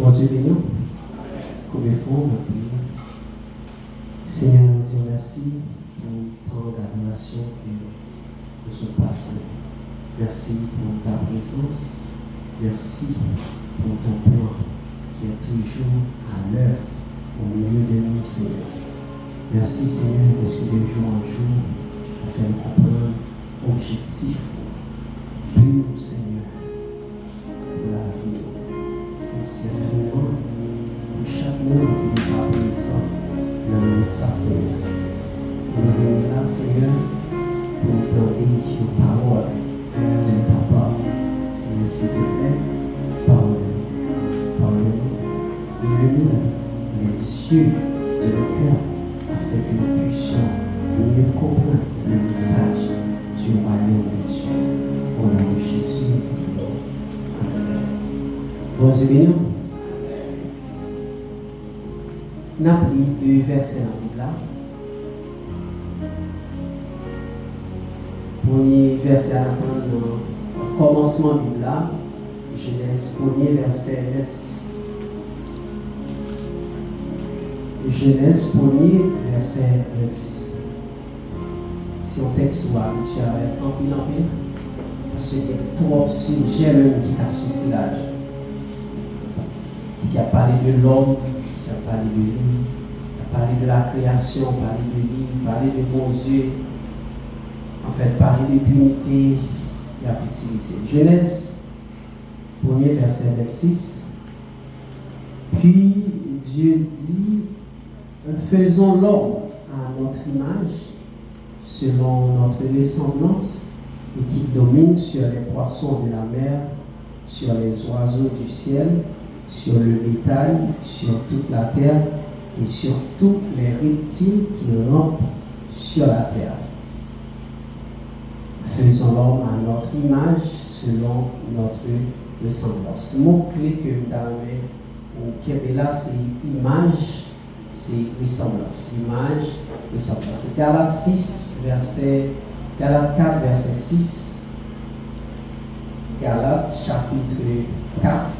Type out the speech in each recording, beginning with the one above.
Bon Dieu béni, comme il faut, Seigneur, nous disons merci pour tant d'adoration que nous sommes passés. Merci pour ta présence. Merci pour ton plan qui est toujours à l'œuvre au milieu de nous, Seigneur. Merci, Seigneur, parce que de jour en jour, nous fait comprendre l'objectif, but, Seigneur, pour la vie. Merci infiniment pour chaque monde qui n'est pas présent dans notre ça, Seigneur. Et nous venons là, Seigneur, pour entendre vos paroles de ta part. Seigneur, s'il te plaît, parle-nous. Parle-nous. Illumine les yeux de nos cœurs afin que nous puissions mieux comprendre le message du royaume de Dieu. Au nom de Jésus, nous prions. Amen. Bon Dieu, nous avons lu 2 versets dans la Bible. Premier verset à la fin dans le commencement de la Bible, Genèse 1er verset 26. Genèse 1er verset 26. Si on texte soit habitué avec un pile, parce qu'il y a trop de sujets même qui a sorti là. Qui a parlé de l'homme, qui a parlé de lui, qui a parlé de la création, parlé de lui, parlé de mon Dieu. En fait, parler de Trinité, il a utilisé. Genèse 1er verset 26. Puis Dieu dit, faisons l'homme à notre image, selon notre ressemblance, et qu'il domine sur les poissons de la mer, sur les oiseaux du ciel, sur le bétail, sur toute la terre, et sur tous les reptiles qui rampent sur la terre. Faisons l'homme à notre image, selon notre ressemblance. Le mot-clé que nous avons au Québec là, c'est image, c'est ressemblance. Image, ressemblance. Galates 4, verset 6. Galates, chapitre 4.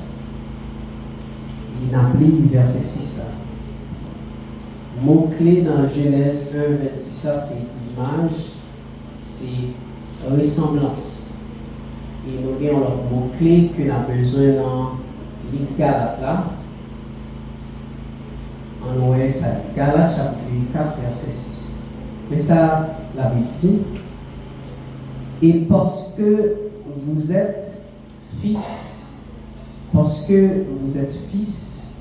Il appelle le verset 6 là. Le mot-clé dans Genèse 1, 26, ça, c'est image, c'est ressemblance. Et nous avons le mot-clé que nous avons besoin dans le livre Galates là. En ouest, ça Galates chapitre 4, verset 6. Mais ça, la Bible dit, et parce que vous êtes fils,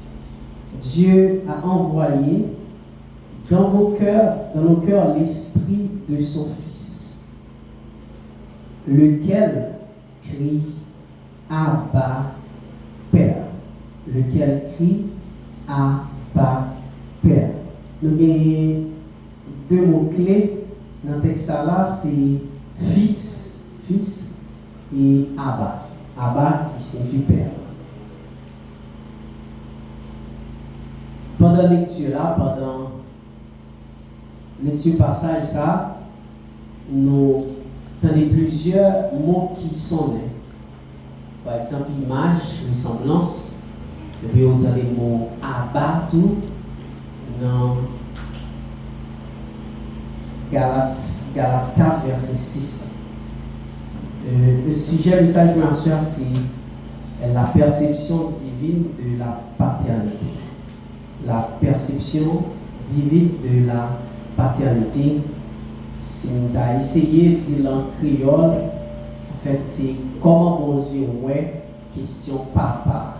Dieu a envoyé dans nos cœurs l'esprit de son Fils, lequel crie Abba Père. Lequel crie Abba Père. Nous avons 2 mots-clés dans le texte là, c'est fils et Abba. Abba qui signifie Père. Pendant la lecture là, pendant lecture passage ça, nous entendons plusieurs mots qui sont nés. Par exemple, image, ressemblance. Et puis on entend les mots Abba tout dans Galates 4, verset 6. Le sujet du message de ma soeur, c'est la perception divine de la paternité. La perception divine de la paternité. Si on a essayé de dire en créole, en fait, c'est comment on dit ouais, question papa.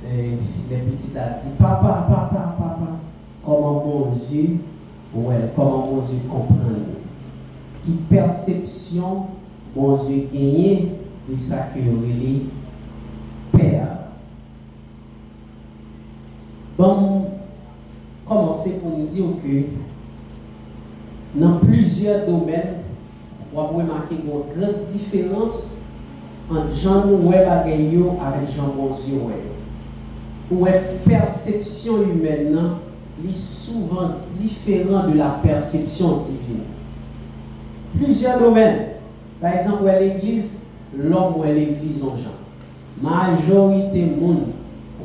Les petits a dit papa. Comment mon Dieu, ouais, comment mon Dieu comprend. Qui perception mon Dieu gagné de ça que relève Père. Bon, commencer pour nous dire que dans plusieurs domaines, on peut remarquer une grande différence entre Jean Noué Bagayo avec Jean Bondieu. Où est perception humaine est souvent différente de la perception divine. Plusieurs domaines. Par exemple, où est l'église, l'homme ou est l'église en Jean. Majorité monde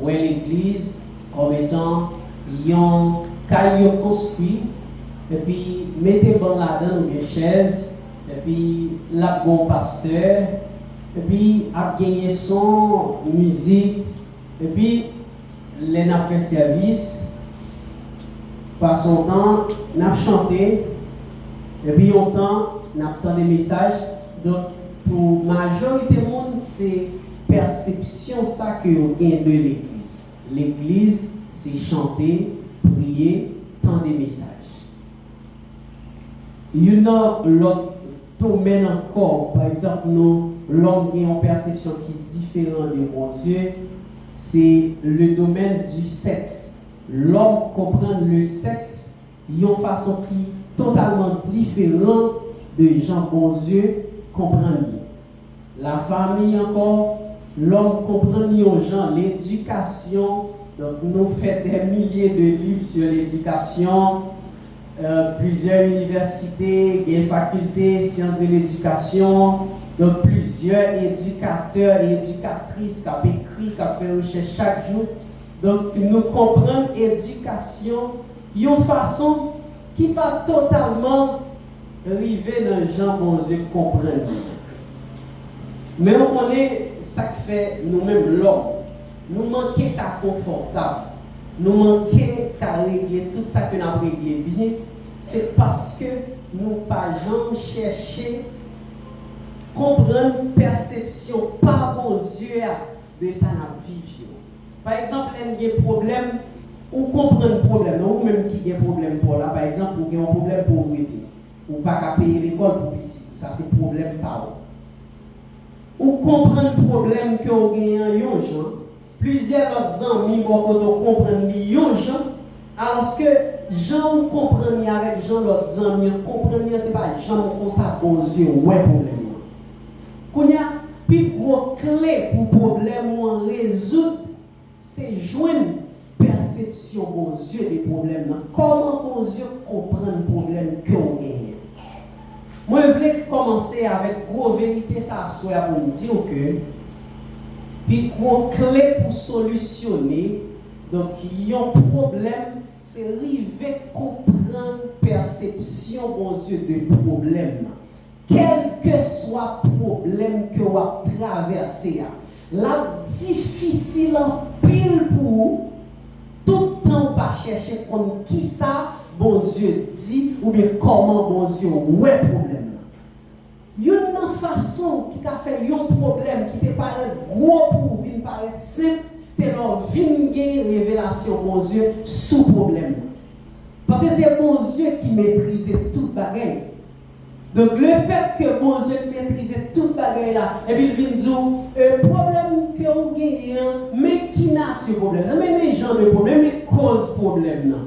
ouais l'église comme étant un caillou construit, et puis mettez bon là-dedans ou bien chaise, et puis là bon pasteur, et puis a gagné son musique, et puis les n'a fait service, par son temps, n'a chanté, et puis on temps, n'a entendu des messages. Donc pour majorité du monde, c'est perception ça que vous gagnez de l'église. L'église, c'est chanter, prier, tant des messages. Il y a l'autre domaine encore, par exemple, nous, l'homme a une perception qui est différente de mon Dieu, c'est le domaine du sexe. L'homme comprend le sexe d'une façon qui est totalement différente de Jean bon Dieu comprend. La famille encore, l'homme comprend aux gens l'éducation. Donc nous faisons des milliers de livres sur l'éducation, plusieurs universités, des facultés, sciences de l'éducation, donc plusieurs éducateurs et éducatrices qui ont écrit, qui ont fait recherche chaque jour. Donc nous comprenons l'éducation d'une façon qui n'est pas totalement arrivée dans les gens bon Dieu comprendre. Mais on connaît ça que fait nous-mêmes l'homme. Nous manquons qu'à confortable. Nous manquons qu'à régler tout ça que nous avons réglé bien. C'est parce que nous pas jamais cherché comprendre perception par bon Dieu de ça nous vivons. Par exemple, il y a des problèmes ou comprendre problème, ou même qui a un problème pour là, par exemple, ou un problème de pauvreté, ou pas payer l'école pour petit, tout ça c'est problème par ou comprendre le problème que vous avez en gens, plusieurs autres amis vont comprendre les gens, alors que Jean comprend avec Jean l'autre amis, comprendre c'est pas Jean comme ça aux yeux, ouais problème. Qu'on y a plus gros clé pour problème ou résoudre, c'est joindre perception aux yeux des problèmes. Comment aux yeux comprendre le problème que vous avez. Moi, je voulais commencer avec gros vérité ça pour me dire que puis gros clé pour solutionner donc il y a un problème, c'est arriver comprendre perception aux yeux de problème. Quel que soit le problème que vous traversez, la difficile en pile pour vous, tout le temps pas chercher comme qui ça bon Dieu dit ou bien comment bon Dieu ouais problème. Une façon qui t'a fait un problème qui te paraît gros pour venir paraître simple, c'est leur venir révélation bon Dieu sous problème. Parce que c'est bon Dieu qui maîtrisait toute bagaille. Donc le fait que bon Dieu maîtrisait toute bagaille là, et puis il vient dire problème que vous gagnez, mais qui n'a ce problème, mais les gens de problème, mais cause problème là.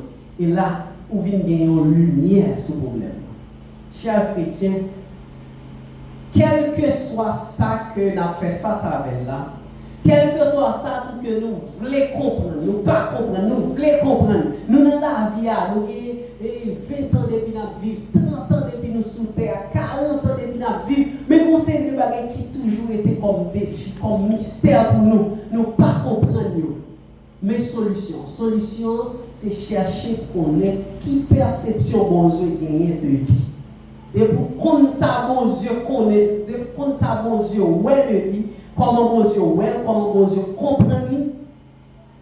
Et là, vous venez gagner une lumière sur le problème. Chers chrétiens, quel que soit ça que nous avons fait face avec là, quel que soit ça tout que nous voulons comprendre, nous pas comprendre, nous voulons comprendre, nous dans la vie, nous avons 20 ans depuis nous vivre, 30 ans depuis nous sous terre, 40 ans depuis nous vivre, mais nous c'est des bagages qui toujours été comme défi, comme mystère pour nous, nous pas comprendre. Mais solution, c'est chercher pour connaître qui perception bon Dieu gagne de lui. Et pour qu'on ça bon Dieu connaît, de qu'on ça bon Dieu ouais de lui, comment bon Dieu ouais, comment bon Dieu comprend lui,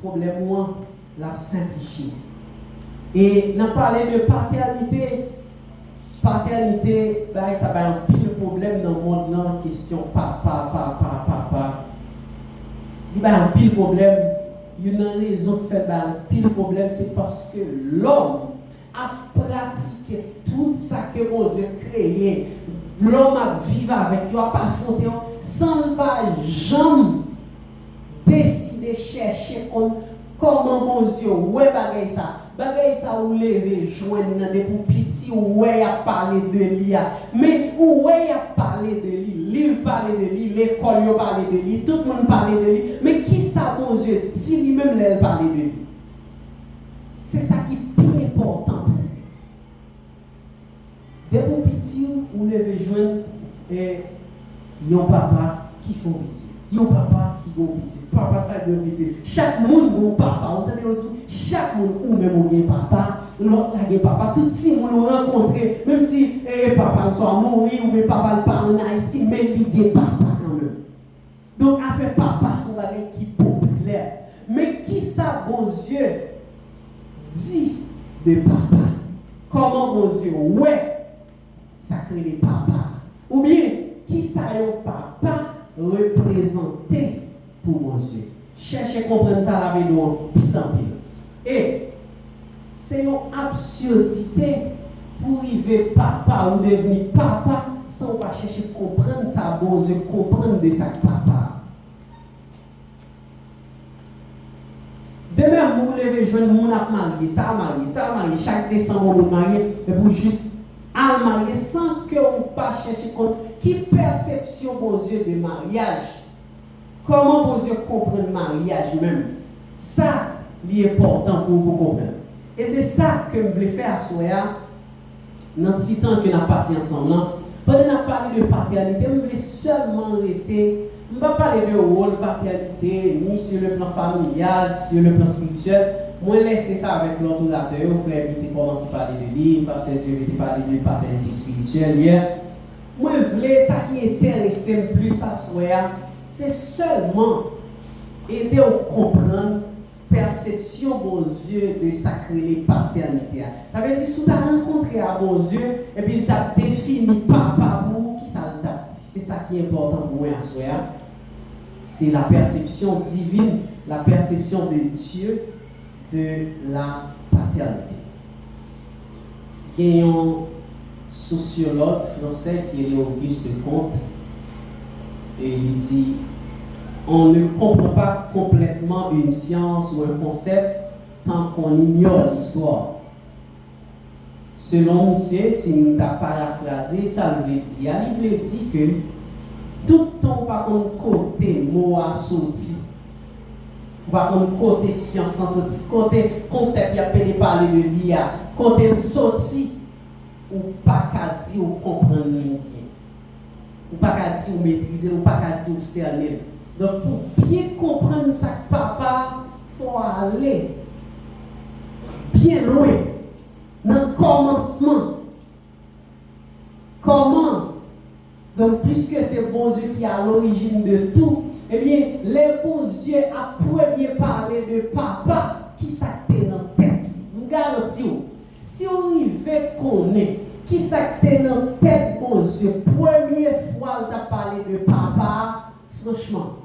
problème moi l'a simplifié. Et n'a parlé de paternité, ben ça va un pile problème dans le monde là, question papa. Il y a un pile problème, il y a une raison qui fait un pile problème, c'est parce que l'homme a pratiqué tout ça que mon Dieu créé. L'homme a vécu avec, il n'a pas affronté sans pas jamais décider chercher comment mon Dieu ouais bagay ça ou lever joindre des pour petit ouais a parlé de lui mais ouais a parlé de lui, livre parler de lui, l'école a parlé de lui, tout le monde parlait de lui, mais qui ça mon Dieu dit lui-même elle parler de lui. C'est ça qui est plus important. Des pour petit ou lever joindre et yon papa qui font petit, yon papa qui bon petit, papa ça bon petit. Chaque monde bon papa, on entendez dit chaque monde ou même on papa, l'autre a papa, tout petit monde rencontrer, même si papa soit mort ou même papa pas en Haïti, mais il est papa quand même. Donc a fait papa son bagage qui populaire. Mais qui ça bon Dieu dit de papa? Comment bon Dieu ouais ça crée les papas? Ou bien qui ça un papa représenté pour mon Dieu? Cherchez à comprendre ça la vidéo pile en pile. Et c'est une absurdité pour arriver papa ou devenir papa sans pas chercher à comprendre ça, bon Dieu, comprendre de ça papa. Demain, vous levez jeune, vous avez marié, ça a marié, chaque décembre, vous marié, et vous juste à marier sans que vous pas chercher compte qui perception, bon Dieu, de mariage. Comment bon Dieu comprend le mariage même. Ça, c'est important pour vous comprendre. Et c'est ça que je voulais faire à Soya, dans le petit temps que nous avons passé ensemble. Pendant que nous avons parlé de paternité, je voulais seulement arrêter. Je ne vais pas parler de rôle paternité, ni sur le plan familial, sur le plan spirituel. Moi, laisser ça avec l'autorateur, frère Vite commencer à parler de lui, parce que Dieu veut parler de paternité spirituelle hier. Moi, je voulais ça qui intéresse plus à Soya, c'est seulement aider à comprendre perception bon Dieu de sacrer paternité. Ça veut dire si tu as rencontré à bon Dieu et puis tu as défini papa pour qui ça t'a dit. C'est ça qui est important pour moi à Soya. C'est la perception divine, la perception de Dieu de la paternité. Il y a un sociologue français qui est Auguste Comte et il dit on ne comprend pas complètement une science ou un concept tant qu'on ignore l'histoire. Selon monsieur, si nous avons paraphrasé, ça veut dire, il veut dire que tout le temps, par contre, côté mot à sorti, par contre, côté science en sorti, côté concept, il y a pas parler de l'IA, côté sorti, ou pas qu'à dire ou comprendre bien, ou pas qu'à dire ou maîtriser, ou pas qu'à dire ou cerner. Donc, pour bien comprendre ça, papa, il faut aller bien loin dans le commencement. Comment? Donc, puisque c'est bon Dieu qui est à l'origine de tout, eh bien, les bons dieux a premier parlé de papa qui s'actait dans la tête. Je garantis, si on arrive connaître qui s'actait dans la tête, bon Dieu, première fois on a parlé de papa, franchement,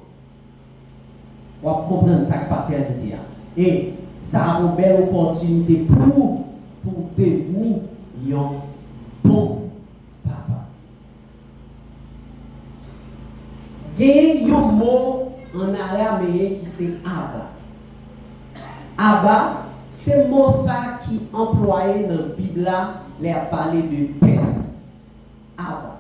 on va comprendre sa paternité. Et ça a une belle opportunité pour devenir un bon papa. Il y a un mot en araméen qui c'est Abba. Abba, c'est le mot ça qui est employé dans la Bible, les a parlé de père. Abba.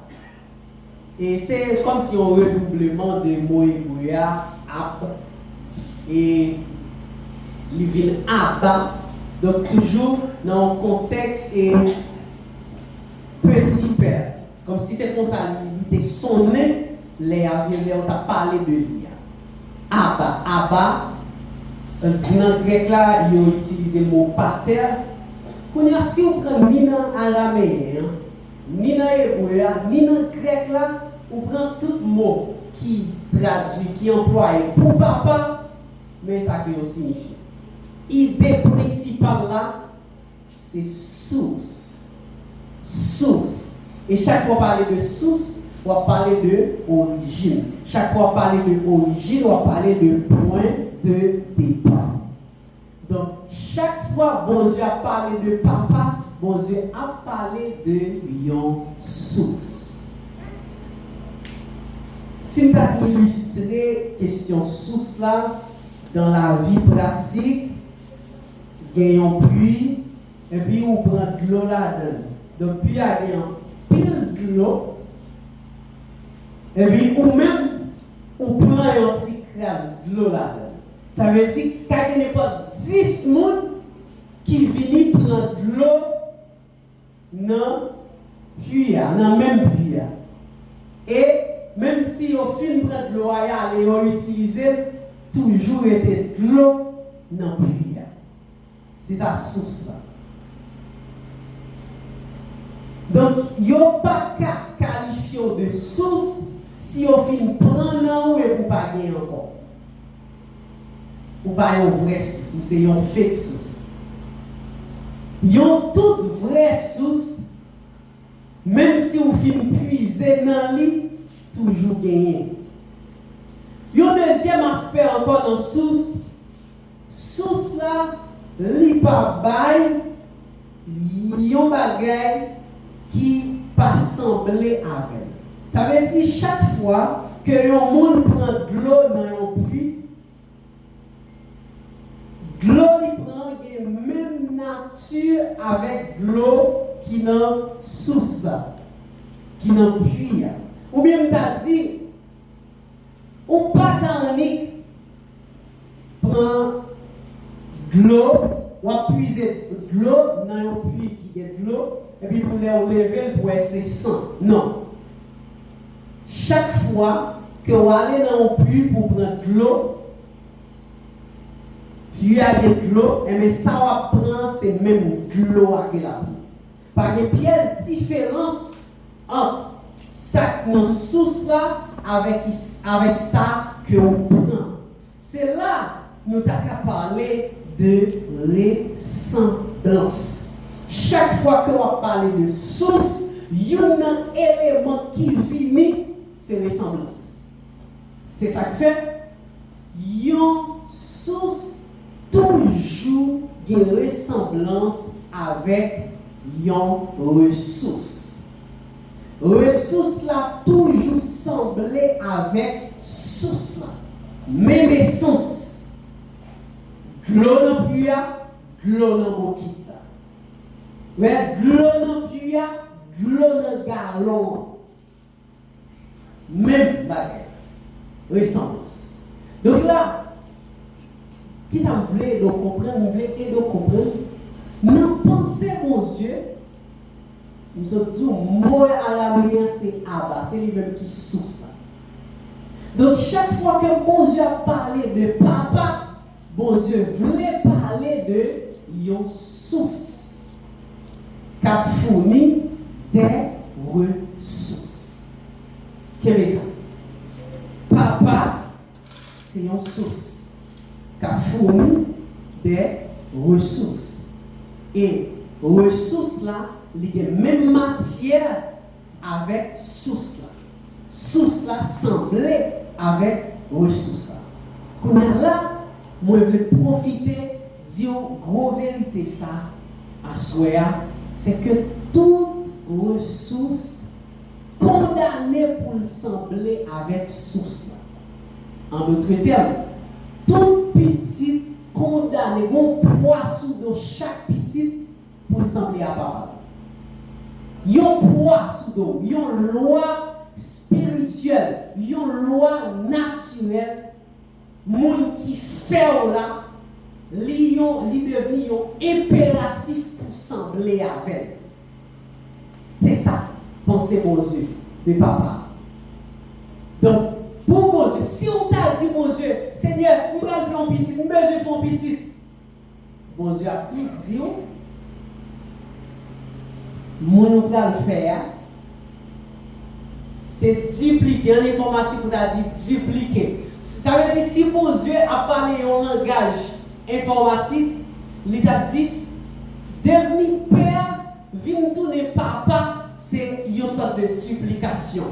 Et c'est comme si on redoublement de mots hébreux, Abba. Et il vient Abba. Donc toujours dans un contexte et petit père. Comme si c'est comme ça, il était sonné. Les avions ont parlé de lui. Abba, Abba, dans le grec là, ils ont utilisé le mot pater. Si on prend ni dans l'araméen, ni dans l'hébreu, ni dans le grec là, on prend tout mot qui traduit, qui emploie pour papa, mais ça peut signifier. L'idée principale là, c'est source. Source. Et chaque fois parler de source, on va parler de origine. Chaque fois parler de origine, on va parler de point de départ. Donc, chaque fois bon Dieu a parlé de papa, bon Dieu a parlé de une source. Si tu as illustré la question source là, dans la vie pratique, il y a un puits, et puis on prend de l'eau là-dedans. Donc, puis il y a un pile de l'eau. Et puis, ou même, on prend un petit crase de l'eau là-dedans. Ça veut dire qu'il n'y a pas 10 personnes qui viennent prendre de l'eau dans le puits, dans le même puits. Et même si au film prend de l'eau et on utilise toujours été de l'eau dans le puits. C'est sa source là. Donc, il n'y a pas qu'à qualifier de source si on film prend non ou pour pas gagner encore. Ou pas une vraie source, ou c'est une fake source. Il y a toute vraie source, même si on film puiser dans lui, toujours gagner. Il y a un deuxième aspect encore dans source. Source là, li pas bail, yon bagay qui pas semblé avec. Ça veut dire chaque fois que yon monde prend de l'eau dans yon puits, de l'eau li prend la même nature avec de l'eau qui dans source qui dans puits. Ou bien t'a dit ou pas quand prend de l'eau, ou à puiser de l'eau dans un puits qui est de l'eau, et puis pour les lever pour essayer sang. Non. Chaque fois que vous allez dans un puits pour prendre de l'eau, puis avec de l'eau, et bien ça va prendre c'est même de l'eau avec la pluie. Par des pièces différences entre ça dans source là avec ça que on prend. C'est là nous avons parlé de ressemblance. Chaque fois que on parle de source, il y a un élément qui vient, c'est ressemblance. C'est ça que fait. Il y a une source toujours une ressemblance avec une ressource. Ressource là toujours semblée avec source là. Même essence. L'eau dans puits, l'eau dans mokita. Mais l'eau dans puits, l'eau dans galon. Même bagage. Ressemblance. Donc là, qui ça me voulait de comprendre, me voulait et de comprendre. Non, pensez mon Dieu. Nous sommes dit, moi à la manière c'est Abba, c'est lui-même qui sous ça. Donc chaque fois que mon Dieu a parlé de papa, bon Dieu voulait parler de une source qui a fourni des ressources. Quelle est ça? Papa, c'est une source qui a fourni des ressources. Et ressources là, il y a même matière avec source là. Source là semblée avec ressources là. Qu'on a là, moi je veux profiter d'une grosse vérité ça à soi, c'est que toute ressource condamnée pour sembler avec source là. En d'autres termes, toute petite condamnée, on poisson dans chaque petite pour sembler à papa. Yon poids sous d'eau, yon loi spirituelle, yon loi naturelle, moun qui fait là, li devenu yon impératif pour sembler avec. C'est ça, pensez mon Dieu, de papa. Donc, pour mon Dieu, si on t'a dit mon Dieu, Seigneur, on va faire un petit, on va faire un petit, mon Dieu a tout dit. Mon va le faire, c'est dupliquer. En informatique, on a dit dupliquer. Ça veut dire si mon Dieu a parlé en langage informatique, il a dit devenir père, venir tourner papa, c'est une sorte de duplication.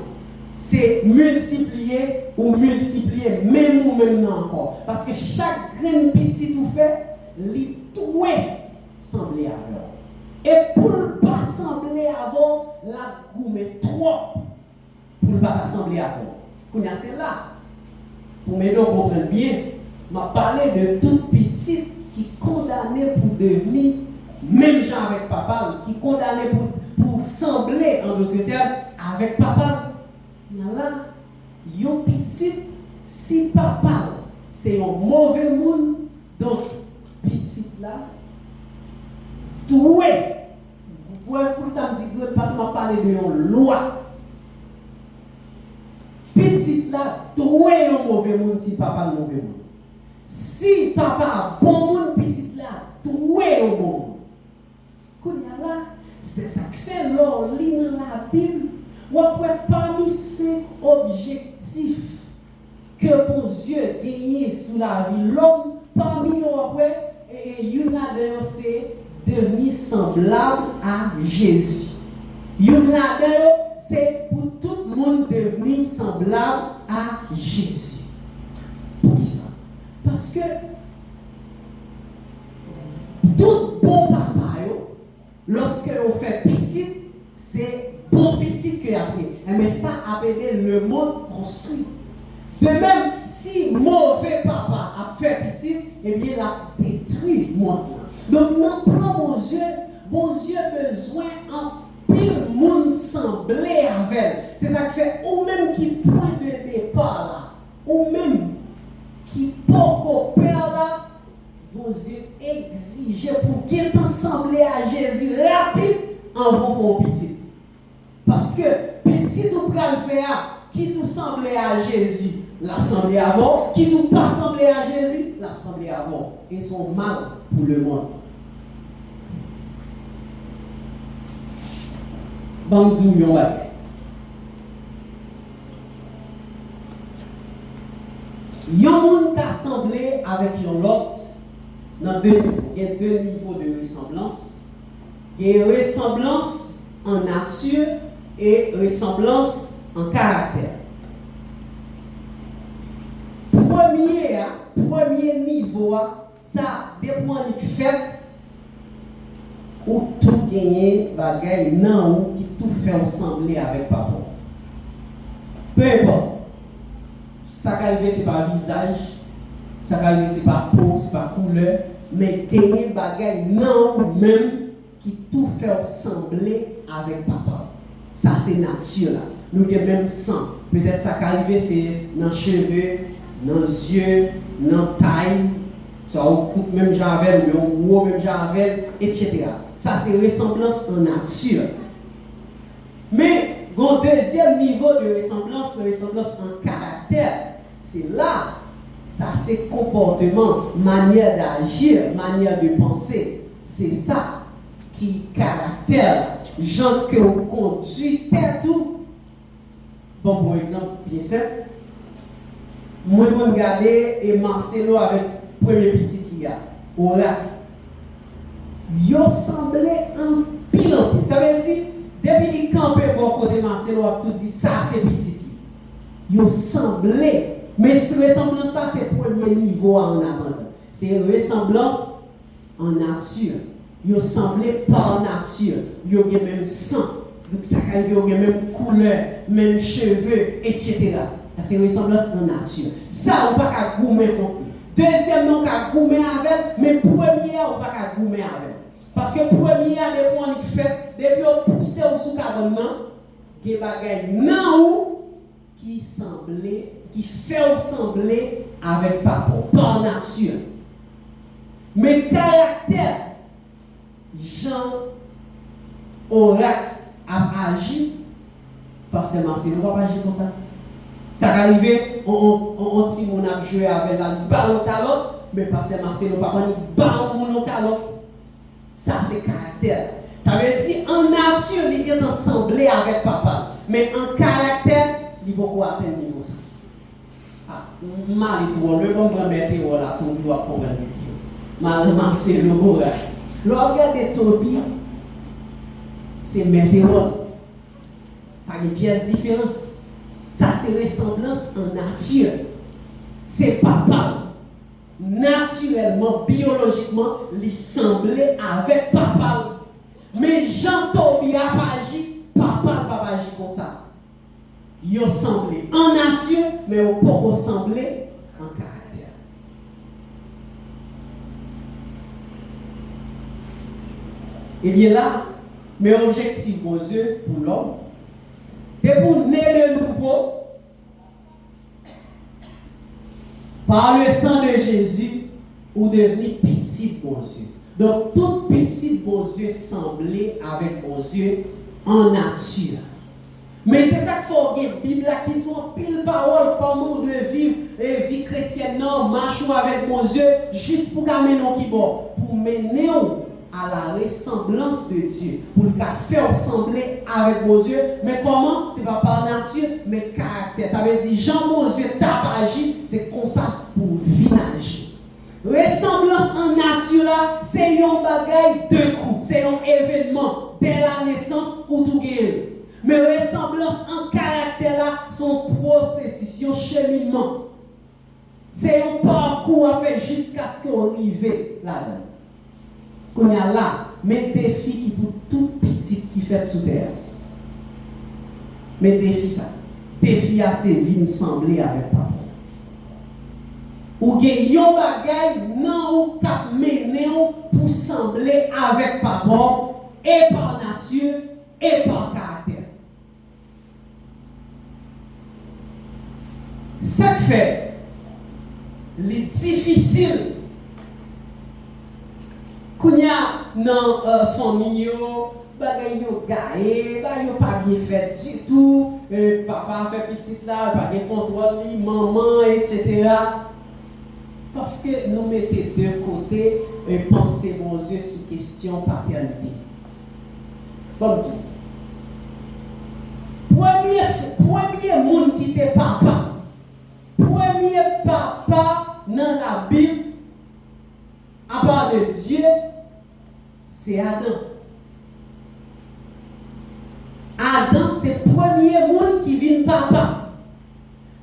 C'est multiplier ou multiplier, même ou même non encore. Parce que chaque grain petit tout fait, il doit sembler avoir. Et pour ne pas sembler avant, la gourmet trop. Pour ne pas sembler avant. C'est là. Pour m'aider à comprendre bien, je vais parler de toute petite qui est condamnée pour devenir, même gens avec papa, qui est condamnée pour sembler, en d'autres termes, avec papa. Là, yon petite, si papa, c'est un mauvais monde, donc petite là, doué. Pour ça me dit doué parce qu'on m'a parlé de une loi. petit là, doué un mauvais monde si papa est mauvais monde. Si papa est bon monde, petit là, doué un bon monde. Quand là, c'est ça qui fait l'or, lit dans la Bible, ou après parmi ces objectifs que bon Dieu gagne sous la vie l'homme, parmi eux après, il y en a d'ailleurs c'est devenir semblable à Jésus. Il y en a d'ailleurs c'est pour tout le monde devenir semblable à Jésus. Pour qui ça? Parce que tout bon papa, lorsque on fait petit, c'est bon petit que appelé. Mais ça appelé le monde construit. De même, si mauvais papa a fait petit, eh bien, il a détruit le monde. Donc, non, bon Dieu besoin en pile monde semblé avec. C'est ça qui fait, ou même qui point de départ là, ou même qui peut coopérer là, bon Dieu exigeait pour qu'il semblé à Jésus rapide en vont petit. Parce que petit tout peut le faire, qui tout semblait à Jésus. L'assemblée avant, qui tout pas semblé à Jésus, l'assemblée avant. Ils sont mal pour le monde. Bandou yon bagay. Yon moun assemblé avec yon lot dans deux niveaux. Il y a deux niveaux de ressemblance. Il y a ressemblance en nature et ressemblance en caractère. Premier niveau, ça dépend du fait où tout gagner bagaille non qui tout fait ressembler avec papa. Peu importe. Ça qui arrive c'est pas visage, ça qui arrive c'est pas peau, c'est pas couleur, mais gagner bagaille non même qui tout fait ressembler avec papa. Ça c'est nature là. Nous avons même sang. Peut-être ça qui arrive c'est dans les cheveux, dans les yeux, dans la taille, ça coûte même javel, mais on voit même javel, etc. Ça c'est ressemblance en nature. Mais le deuxième niveau de ressemblance, c'est ressemblance en caractère. C'est là, ça c'est comportement, manière d'agir, manière de penser. C'est ça qui caractère, gens que vous conduisez tout. Bon, pour exemple, bien simple. Moi, je regarde et Marcelo avec le premier petit qui a au lac. Ils semblaient un pile. Ça veut dire, depuis qu'il campait pour côté Marcelo, a tout dit ça, c'est petit. Ils semblaient. Mais ce ressemblance, ça, c'est le premier niveau en attendant. C'est une ressemblance en nature. Ils semblaient par nature. Ils ont même sang. Donc, ça arrive, ils ont même couleur, même cheveux, etc. C'est une ressemblance en nature. Ça, on ne peut pas goumer contre. Deuxième, on peut pas goumer avec, mais premier, on ne peut pas goumer avec. Parce que premier, depuis on fait, depuis on pousse au sous-cabane, il y a des bagailles non qui semblent, qui fait ressembler avec papa, par nature. Mais caractère, Jean Oracle a agi, parce que Marcelo ne va pas agir comme ça. Ça arrive, on dit qu'on a joué avec la ballon talent, mais parce que Marcelo pas ni ballon talent. Ça c'est caractère. Ça veut dire en nature, il est ensemblé avec papa, mais en caractère, il va pouvoir atteindre niveau ça. Ah, mal toi, le bon météo là, tout doit comprendre. Mal Marcelo, le regard de Toby, c'est météo. Pas une pièce différence. Ça, c'est ressemblance en nature. C'est papa. Naturellement, biologiquement, il semblait avec papa. Mais Jean-Tobi a pas agi, papa n'a pas agi comme ça. Il ressemblait en nature, mais il n'a pas ressemblé en caractère. Et bien là, mes objectifs aux yeux pour l'homme, et pour naître de nouveau, par le sang de Jésus, ou devenir petit bon Dieu. Donc, tout petit bon Dieu semblait avec bon Dieu en nature. Mais c'est ça qu'il faut la Bible qui dit pile parole comment on doit vivre et vie chrétienne non, marchons avec mon Dieu juste pour mener qui bon, pour mener à la ressemblance de Dieu, pour le faire ressembler avec mon Dieu. Mais comment? C'est pas par nature, mais caractère. Ça veut dire Jean mon Dieu t'a agi, c'est comme ça pour vivre agir. Ressemblance en nature là, c'est un bagage de coup, c'est un événement dès la naissance ou tout guérir. Mais ressemblance en caractère là, son processus, un cheminement. C'est un parcours à faire jusqu'à ce qu'on arrive là-dedans. Qu'on y a là, mais défi qui pour tout petit qui fait sous terre. Mais défi ça. Défi assez vite sembler avec papa. Ou gen yon bagay nan ou kap mene pour sembler avec papa et par nature et par caractère. Ça fait les difficiles Kounya nan famille yo bagay yo gaé, bagay yo pas bien fait du tout, papa fait petit là, pas de contrôle, maman etc. Parce que nous mettons de côté et penser mon Dieu sur question paternité. Bon Dieu. Premier monde qui était papa. Premier papa dans la Bible à part de Dieu, c'est Adam. Adam, c'est le premier monde qui vient papa.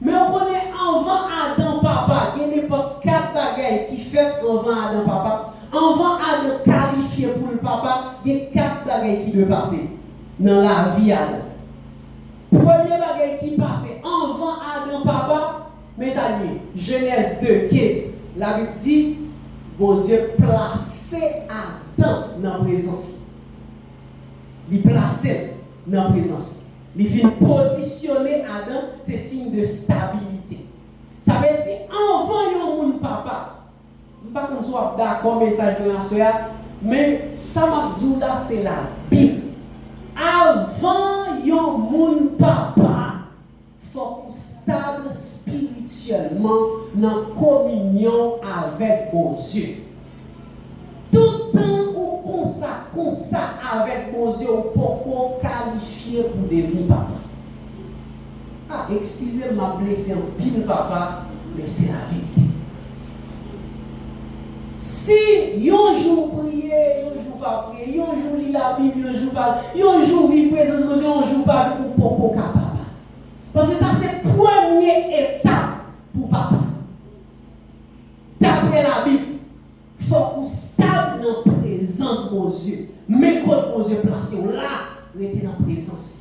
Mais on connaît avant Adam papa, il n'y a pas 4 bagailles qui fait avant Adam papa. Avant Adam qualifié pour le papa, il y a 4 bagailles qui doivent passer dans la vie Adam. Premier bagaille qui passe avant Adam papa, mes amis, Genèse 2, 15, la Bible dit, bon Dieu placé Adam dans la présence. Il placé dans la présence. Il vient positionner Adam, c'est signe de stabilité. Ça veut dire, avant yon papa, je ne sais pas qu'on soit d'accord, message de la soeur, mais ça m'a dit là, c'est la Bible. Avant yon moun papa, faut stable spirituellement dans communion avec mon Dieu. Tout temps où comme ça avec mon Dieu, on peut qualifier pour devenir papa. Ah, excusez-moi, blessé en pile papa, mais c'est la vérité. Si yon jour prier, yon jour pas prier, yon jour lire la Bible, yon jour vivre présence de Dieu, yon jour pas vivre pour papa. Parce que ça c'est la première étape pour papa. D'après la Bible, il faut qu'on stable dans la présence de Dieu. Mais quand mon Dieu placé là, rester dans la présence.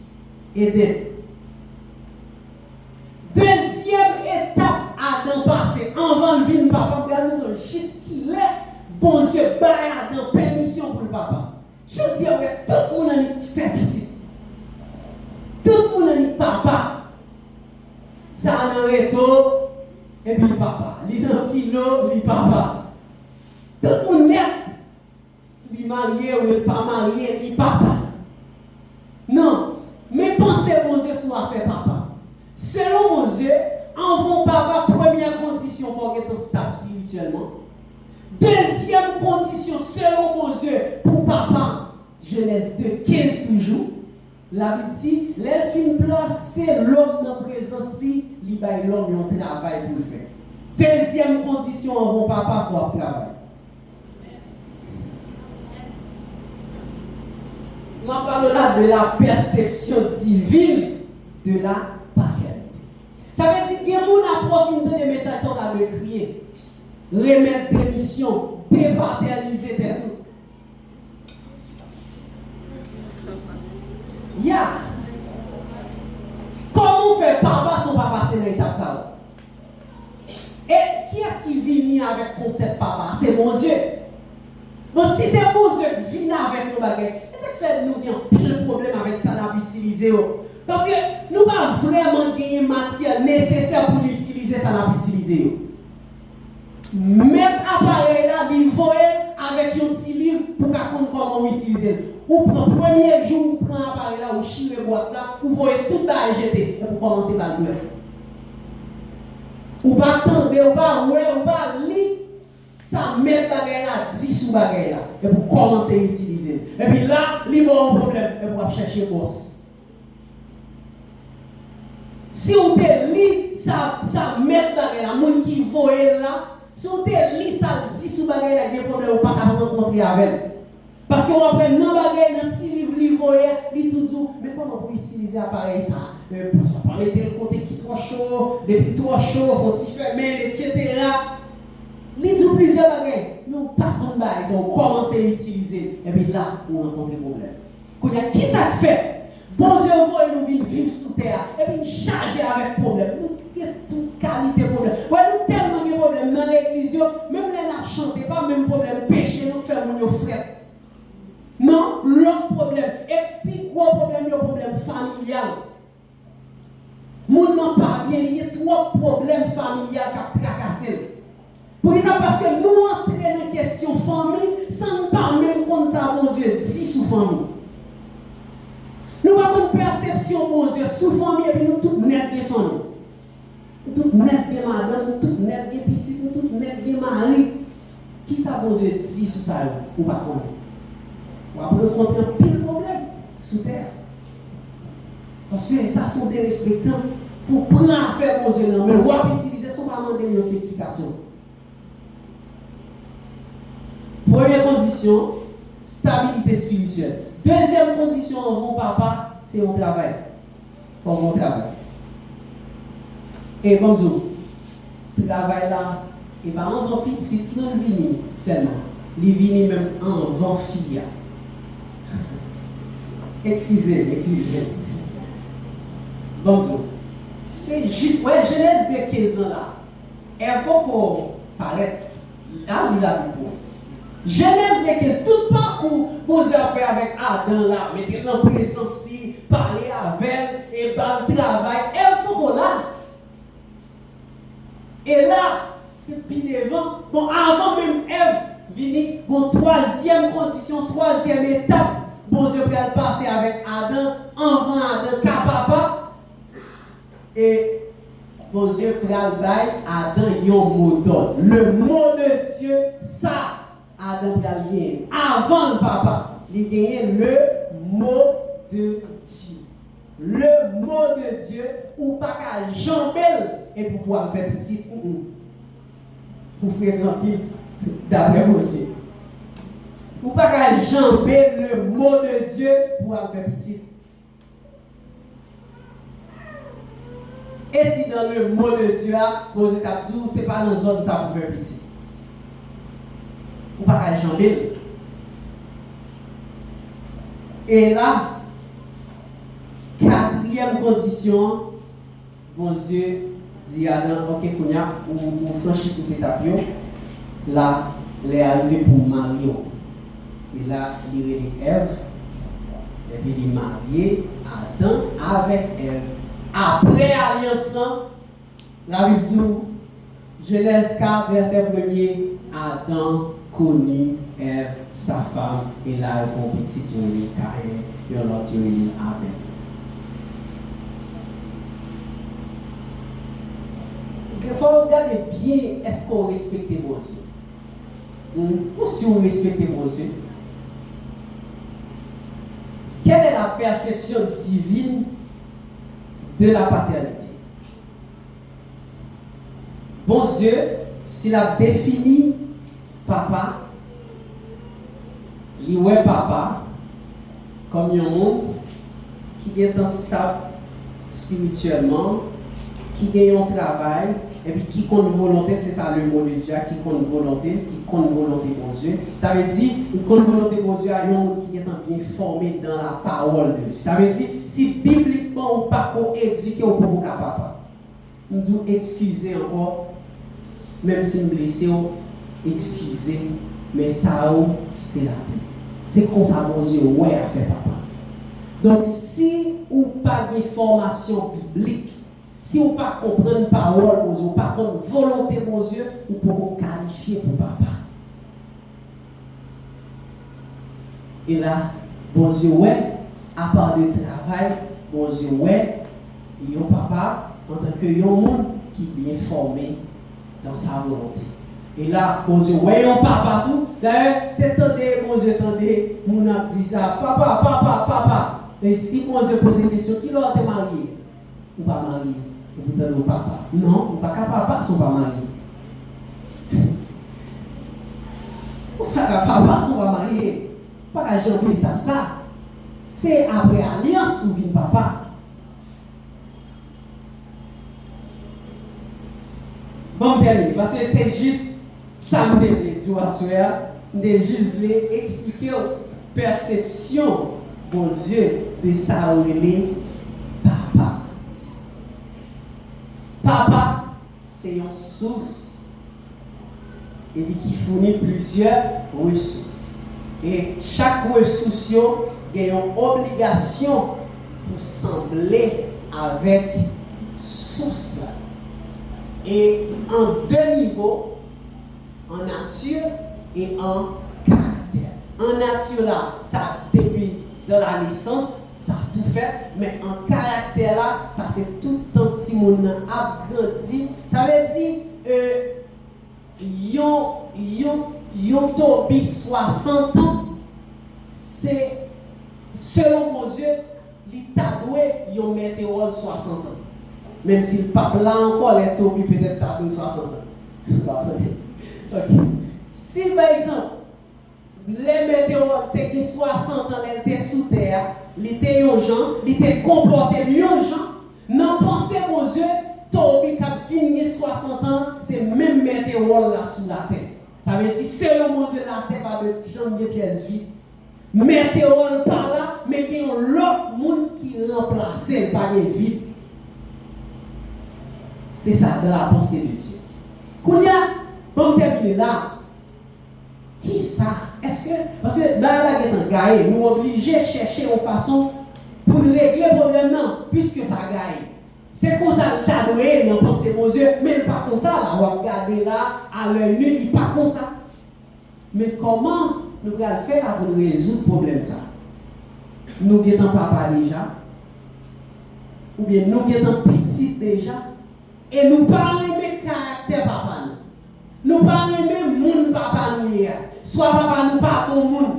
Aider. Deuxième étape, Adam passé, avant de venir papa, regardez jusqu'il est, bon Dieu, baille Adam permission pour le papa. Je dis, ouais, tout le monde a fait petit. Tout le monde a dit papa. Ça a un réto, et puis papa. Il a un philo, il papa. Tout le monde net. Il est marié ou il n'est pas marié, il papa. Non, mais pensez mon Dieu soit fait papa. Selon mon Dieu, avant papa, première condition pour être stable spirituellement. Deuxième condition, selon mon Dieu, pour papa, Genèse 2, 15 toujours. La Bible dit, les filles placer l'homme dans la présence, il baille l'homme un travail pour le faire. Deuxième condition, avant papa, il faut travailler. On parle là de la perception divine de la paternité. Ça veut dire qu'il y a un profondeur de messages qu'on a crier. Remettre des missions, dépaterniser des trucs. Yeah. Comment fait papa son papa c'est l'étape ça? Et qui est-ce qui vient avec le concept papa? C'est mon Dieu. Donc si c'est mon Dieu qui vient avec nos bagages, qu'est-ce qui fait nous avons plein de problèmes avec ça qu'on utiliser? Parce que nous n'avons pas vraiment gagné matière nécessaire pour utiliser ça qu'on utiliser. Mettre appareil là, il faut avec un petit livre pour comprendre comment utiliser. Ou prend le premier jour, ou prend l'appareil là, ou chire les boîtes là, ou voyez tout ça jeter. Et pour commencer par le faire. Ou pas attendre, ou pas ouais, ou pas lire, ça met bagay là, 10 sous bagay là. Et pour commencer à utiliser. Et puis là, il y a un problème, et pour chercher boss. Si on te lit, ça met bagay là, moun qui voye là, si on te lit, ça 10 sous bagay là, il y a un problème, ou pas qu'à rencontrer avec. Parce qu'on après non bagay dans petit livre il toujours mais comment pour utiliser appareil ça pour pas mettre le côté qui trop chaud depuis trop chaud faut t'y fermer etc. Il dit plusieurs bagages non pas contre bail ils ont commencé à utiliser et puis là on rencontre des problèmes. Quand il y a qui ça fait bon Dieu voit nous vivre sous terre et puis charger avec problème nous toute qualité problème ouais nous tellement de problèmes dans l'église même les n'a chanté pas même problème péché nous faire mon frère. Non, l'autre problème. Et puis, gros problème, le problème familial. Moun nan pas bien, il y a trois problèmes familiaux qui tracassent. Pour ça, parce que nous entrons dans la question famille, sans ne pas même comme ça, mon Dieu, dit sous famille. Nous avons une perception, mon Dieu, sous famille, et puis nous tous net de famille. Nous tous net de madame, nous tous net de petit, nous tous net de mari. Qui ça, mon Dieu, dit sous ça, ou pas connaître? On va rencontrer un pile problème sous terre. Parce que ça sont des respectants pour prendre affaire aux yeux. Mais on va utiliser son pas demander une explication. Première condition, stabilité spirituelle. Deuxième condition, mon papa, c'est mon travail. Pour mon travail. Et bonjour. Travail là, et pas en vent petit, non le vini seulement. Les vini même en vent fille. Excusez. Bonjour. C'est juste, ouais, Genèse de 15 ans là. Et pour paraître, là, il a vu pour. Genèse de 15, tout parcours, Moïse a fait avec Adam là, mettez en présence, parler avec elle, et par le travail, et pour là. Et là, c'est pile devant. Bon, avant même Ève, vini, bon, troisième condition, troisième étape. Bon Dieu peut passer avec Adam, enfant Adam, papa. Et bon Dieu peut bailler Adam yon mot d'ordre. Le mot de Dieu, ça, Adam peut lier. Avant le papa, il gagne le mot de Dieu. Le mot de Dieu, ou pas qu'à jambel et pour pouvoir faire petit. Pour faire grand pile, d'après monsieur. Ou pas qu'à jamber le mot de Dieu pour faire petit. Et si dans le mot de Dieu, vous êtes dit, ce n'est pas dans la zone ça pour faire petit. Ou pas qu'à jamber. Et là, quatrième condition, bon Dieu dit à Adam, ok, Kounia, ou franchit toute étape, là, il est arrivé pour marier. Et là, il est Ève, et puis il est marié Adam avec Ève. Après alliance, la Bible dit, Genèse 4, verset 1er, Adam connut Ève, sa femme, et là, ils font petit Théorie, Caïn, et l'autre Théorie, Abel. Il faut regarder bien, est-ce qu'on respecte vos yeux? Ou si on respecte vos yeux? Quelle est la perception divine de la paternité? Bon Dieu, s'il a défini papa, il ouais papa comme un homme qui est stable spirituellement, qui a un travail, et puis qui compte volonté, c'est ça le mot de Dieu, qui compte volonté pour Dieu. Ça veut dire, une compte volonté pour Dieu, il y a un monde qui est bien formé dans la parole de Dieu. Ça veut dire, si bibliquement on ne pas éduqué au pour papa, nous devons excuser encore, même si nous blessons, excuser, mais ça, c'est la paix. C'est comme ça que Dieu ouais à faire papa. Donc, si on n'a pas de formation biblique, si on ne pas comprendre parole, on ne pas comprendre volonté de Dieu, on peut qualifier pour papa. Et là, Bon Dieu, ouais, à part de travail, bon Dieu, ouais, il y a un papa en tant que un monde qui est bien formé dans sa volonté. Et là, bon Dieu, ouais, un papa tout. D'ailleurs, c'est attendez, bon Dieu, attendez, mon a dit ça, papa. Et si bon Dieu pose une question, qui l'a été marié? Ou pas marié? Et vous dites papa. Non, pas qu'à papa, sont pas mariés. Papa sont pas mariés. Pas qu'à jamais étape ça. C'est après alliance ou vient papa. Bon, terminer, parce que c'est juste ça me déplaît, tu vois, je vais juste expliquer la perception, bon Dieu, de ça relé papa. Papa, c'est une source et puis qui fournit plusieurs ressources. Et chaque ressource a une obligation pour sembler avec source là. Et en deux niveaux, en nature et en caractère. En nature là, ça depuis de la naissance, ça a tout fait, mais en caractère là, ça c'est tout le temps si mon a grandi. Ça veut dire yon tobi 60 ans, c'est selon mon Dieu, l'état doué yon météore 60 ans. Même si le pape là encore, les tobi peut-être t'as 60 ans. Okay. Si par exemple, les météores étaient 60 ans, ils étaient sous terre, ils étaient gens, ils étaient comportés gens, non pensez mon Dieu, Tobi qui a fini 60 ans, c'est même météore là sous la terre. Ça veut dire, selon mon Dieu, la terre va de jambes de pièces vides. Météore par là, mais il y a l'autre monde qui remplace par les vides. C'est ça de la pensée de Dieu. Qu'on y a, on termine là. Qui ça? Est-ce que, parce que dans la guerre, nous obligés de chercher une façon pour régler le problème, non, puisque ça gagne. C'est comme ça que tu as doué, non, pensez aux yeux, mais pas comme ça, là, on va regarder là, à l'œil nu, il pas comme ça. Mais comment nous allons faire pour résoudre le problème ça? Nous sommes papa déjà, ou bien nous sommes petit déjà, et nous parlons de caractère papa. Nous parlons même moun papa nous soit papa nous pas bon moun.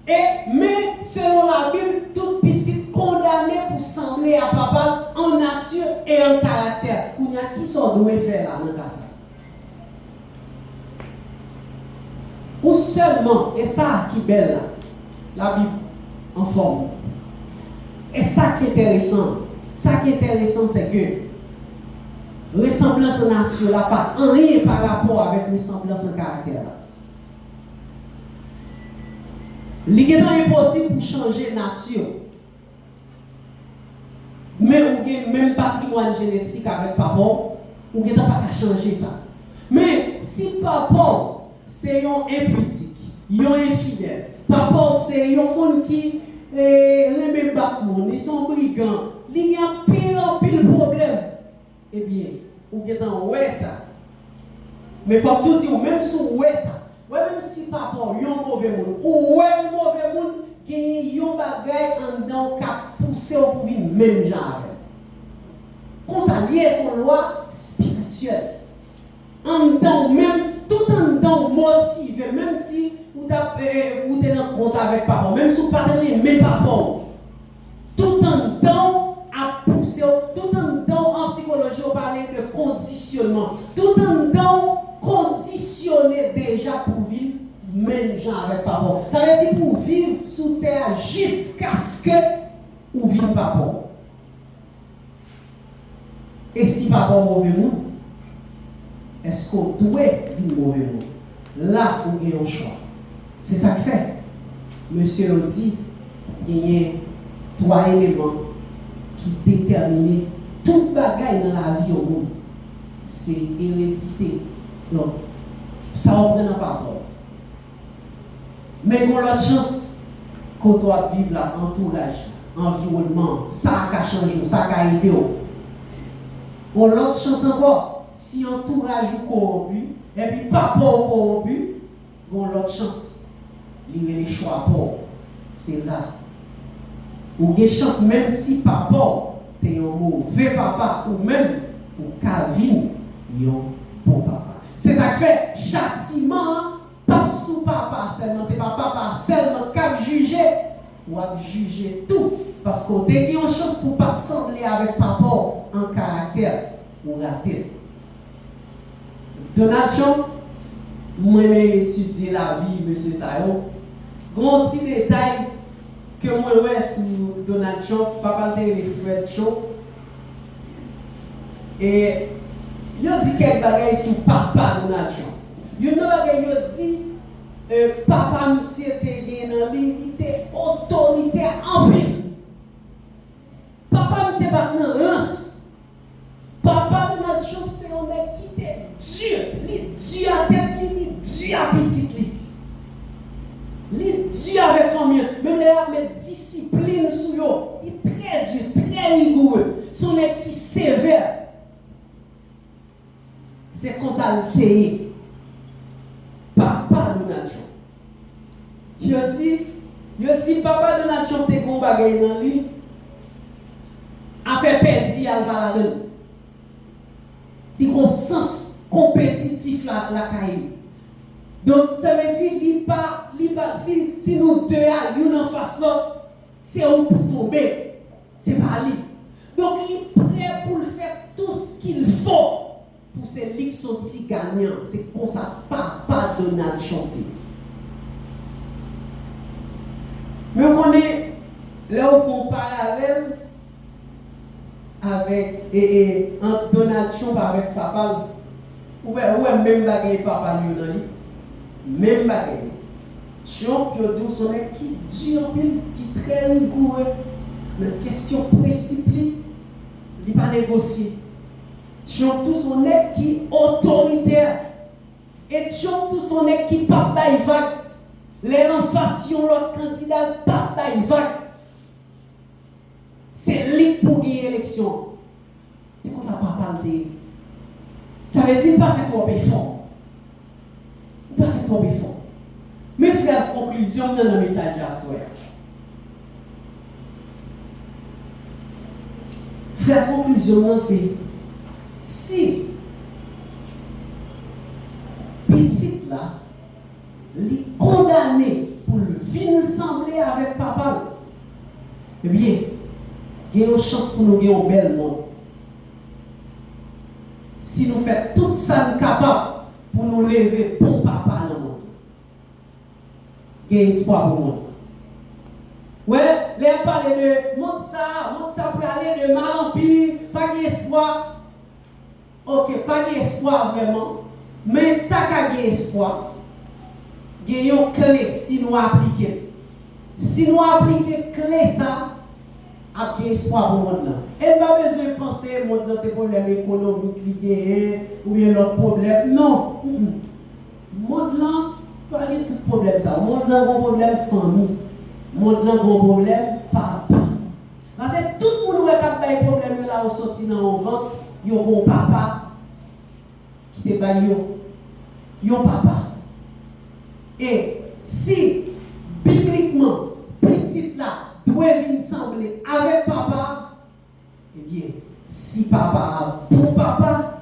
Mais selon la Bible, toute petite condamnée pour sembler à papa en nature et en caractère. Il y a qui sont doués faire là dans le cas. Ou seulement, et ça qui est belle là, la Bible en forme. Et ça qui est intéressant, c'est que ressemblance en nature n'a pas rien par rapport avec ressemblance en caractère. Il est impossible pour changer nature. Mais on a même patrimoine génétique avec papa, on ne peut pas changer ça. Mais si papa c'est un impudique, un infidèle, papa c'est un monde qui aime battre monde, ils sont brigands, il y a pile problème. Eh bien, ou bien ouais ça. Mais il faut tout dire, même si ouais ça, même si papa est un mauvais monde, ou ouais un mauvais monde, qui a un bagage en dedans qui a poussé au pouvoir même genre. Comme ça, lié son loi spirituelle. En dedans même, tout en dedans motivé, même si vous êtes en compte avec papa, même si vous ne parlez pas même papa, tout en dedans a poussé, tout en dedans en psychologie on parlait de conditionnement, tout en dedans conditionné déjà pour vivre même gens avec papa. Ça veut dire pour vivre sous terre jusqu'à ce que vous vivez papa. Et si papa est mauvais monde, est-ce qu'on doit vivre mauvais monde? Là, on a un choix. C'est ça que fait. Monsieur l'a dit, il y a 3 éléments qui déterminent tout bagaille dans la vie au monde. C'est hérédité. Donc, ça on prend pas rapport. Mais on a la chance qu'on doit vivre là, entourage, environnement, ça a changé, ça a aidé. On a l'autre chance encore, si entourage est corrompu, et puis papa est corrompu, on a l'autre chance, il y a les choix pour. c'est là. Ou des chances, même si papa, t'es un mauvais papa, ou même, ou Calvin, yon bon papa. C'est ça qui fait châtiment, pas sous papa seulement, c'est pas papa seulement qui a jugé, ou a jugé tout. Parce qu'on a une chance pour ne pas sembler avec papa en caractère, ou raté. Donald Trump, moi j'ai étudié la vie, M. Sayo. Grand petit détail que moi ouais sur Donald Trump, papa était Fred Trump. Et il dit quelques bagages sur papa Donald Trump. Il dit papa monsieur était dans lui, il était autoritaire en pile. Papa monsieur pas dans race. Papa Donald Trump c'est un mec qui était dur, il dur à tête, il dur à petite li. Il dur avec famille, même les mettre discipline sur yo, il très dur, très rigoureux. Son mec qui sévère. C'est comme ça le thé. Papa Donald Trump. Il dit papa Donald Trump te gon bagay dans lui. A fait perdre à l'baladon. Il a un sens compétitif la caille. Donc ça veut dire si nous deux à une en face là, c'est où pour tomber. C'est pas lui. Donc il est prêt pour faire tout ce qu'il faut. Pour ces ligues sont si gagnants, c'est comme ça papa Donald chanter. Mais on est là où font parallèle avec entre Donald Trump avec papa. Ouais même bagaille papa lui dans lui. Même bagaille. Trump il dit son mec qui dur qui très rigoureux. Mais question principale, il pas négocier. Trump tout son nez qui autoritaire et Trump tout son nez qui pas d'aille vague les renfations l'autre candidat pas d'aille vague c'est lui pour gagner l'élection c'est comme ça pas parler ça veut dire pas faire trop effort pas faire trop effort mes frères conclusion dans le message à soir frères conclusion c'est si petite là, les condamné pour le venir sembler avec papa, eh bien, il y a une chance pour nous gagner un bel monde. Si nous faisons tout ça capable pour nous lever pour papa dans le monde, il y a espoir pour nous. Ouais, les parler de monte ça pour aller de mal en pire, pas d'espoir. Ok, pas d'espoir vraiment, mais t'as qu'à espoir. Il y a une clé si nous appliquons. Si nous appliquons clé ça, il y a espoir pour le monde là. Et pas besoin de penser le monde dans ces problèmes économiques liés ou bien l'autre problème. Non. Le monde là, pas de tout problème ça. Le monde là, un problème famille. Le monde là, un problème papa. Parce que tout le monde qui a des problèmes là au sorti dans le ventre. Yo bon papa qui te baille yo papa et si bibliquement petite là doit venir sembler avec papa eh bien si papa a bon papa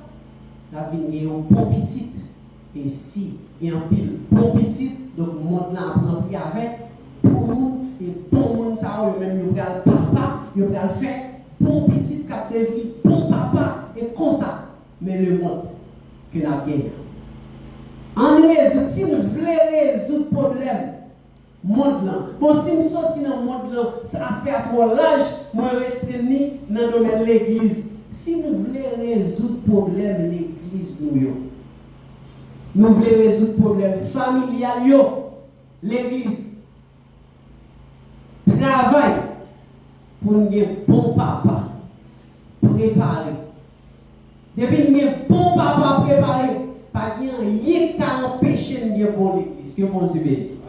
la vie est un bon petit et si il y a un pile bon petit donc monde là apprend avec pour nous et bon monde ça eux même yo pral papa yo pral faire bon petit cap de vie bon papa et comme ça, mais le monde que la guerre. En résoudre, si nous voulons résoudre le problème, monde là. Bon, si nous sortons dans le monde là, ça aspect à trop large, moi rester ni dans le domaine de l'église. Si nous voulons résoudre le problème l'église, nous voulons résoudre le problème familial, l'église. Travail pour nous un bon papa préparé. Depuis que bon papa préparé, pas rien qui empêche de bon l'église. Que mon Dieu.